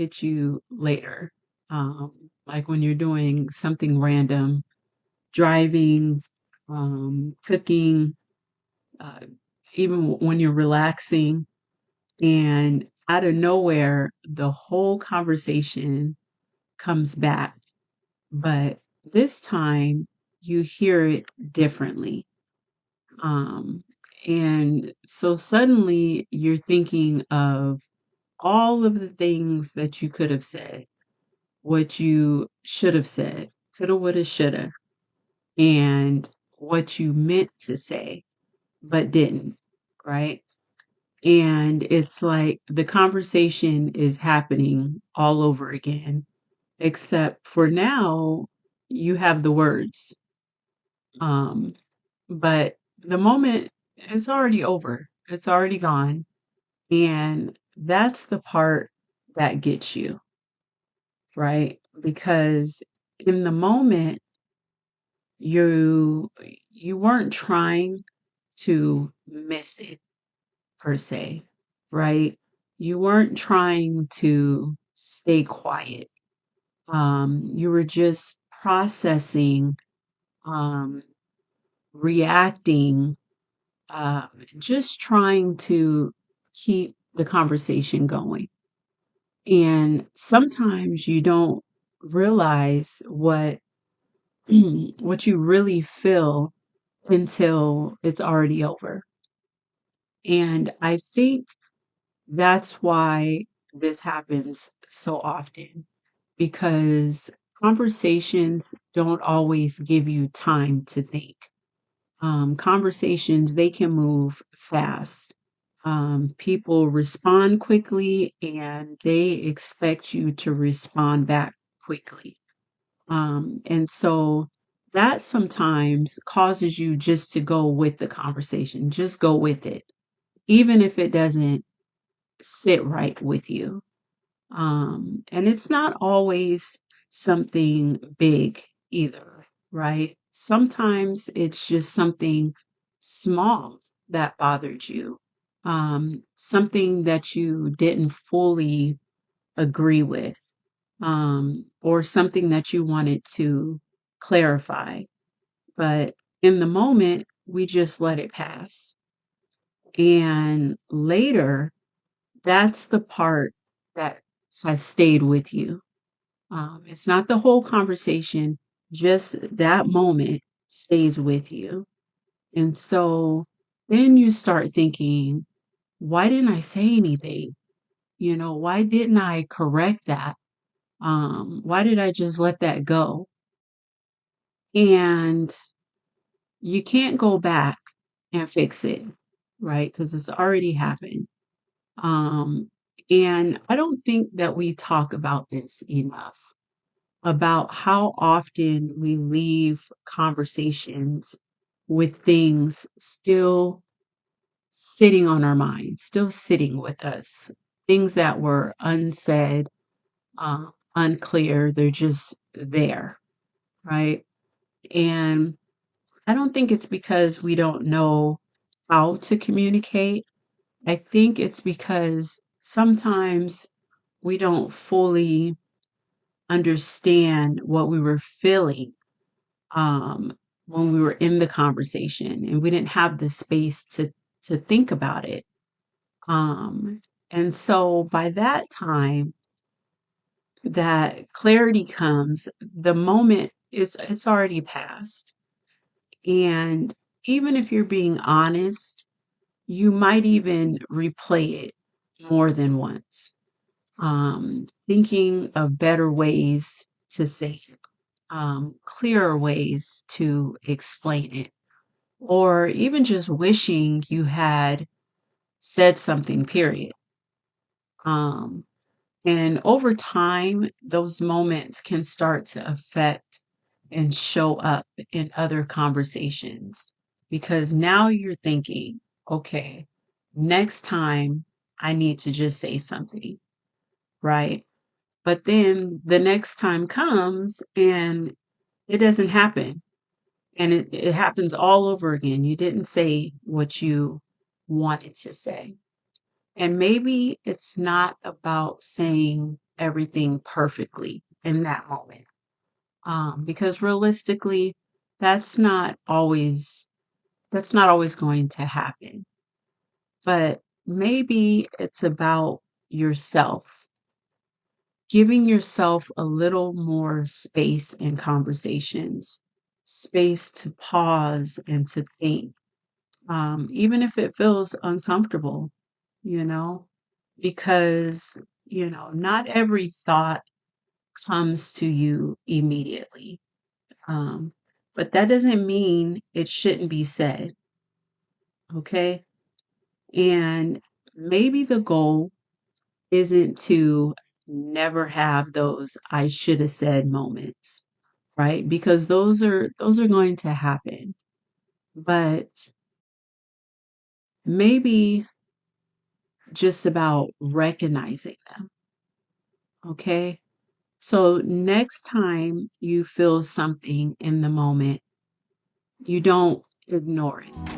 hit you later. Like when you're doing something random, driving, cooking, uh, even when you're relaxing, and out of nowhere, the whole conversation comes back. But this time, you hear it differently. Um, and so suddenly you're thinking of all of the things that you could have said, what you should have said, coulda, woulda, shoulda, and what you meant to say, but didn't, right? And it's like the conversation is happening all over again, except for now you have the words. Um, but the moment is already over. It's already gone. And that's the part that gets you, right? Because in the moment you you weren't trying to miss it per se, right? You weren't trying to stay quiet. You were just processing, um, reacting, just trying to keep the conversation going. And sometimes you don't realize what what you really feel until it's already over. And I think that's why this happens so often because conversations don't always give you time to think. Conversations, they can move fast. People respond quickly and they expect you to respond back quickly. And so that sometimes causes you just to go with the conversation, just go with it, even if it doesn't sit right with you. And it's not always something big either, right? Sometimes it's just something small that bothered you, something that you didn't fully agree with, or something that you wanted to clarify. But in the moment, we just let it pass. And later, that's the part that has stayed with you. It's not the whole conversation, just that moment stays with you. And so then you start thinking, why didn't I say anything? Why didn't I correct that? Why did I just let that go? And you can't go back and fix it, right? Because it's already happened. Um, and I don't think that we talk about this enough about how often we leave conversations with things still sitting on our mind, still sitting with us, things that were unsaid, unclear, they're just there, right? And I don't think it's because we don't know how to communicate. I think it's because sometimes we don't fully understand what we were feeling um, when we were in the conversation and we didn't have the space to think about it. Um, and so by that time that clarity comes, the moment is it's already passed. And even if you're being honest, you might even replay it more than once, thinking of better ways to say it, clearer ways to explain it, or even just wishing you had said something, period. Um, and over time, those moments can start to affect and show up in other conversations because now you're thinking, okay, next time I need to just say something, right? But then the next time comes and it doesn't happen. And it happens all over again. You didn't say what you wanted to say. And maybe it's not about saying everything perfectly in that moment. Because realistically, that's not always that's not always going to happen. But maybe it's about yourself, giving yourself a little more space in conversations, space to pause and to think, even if it feels uncomfortable, you know, because, not every thought comes to you immediately. Um, but that doesn't mean it shouldn't be said, okay? And maybe the goal isn't to never have those I should have said moments, right? Because those are going to happen. But maybe just about recognizing them, okay? So next time you feel something in the moment, you don't ignore it.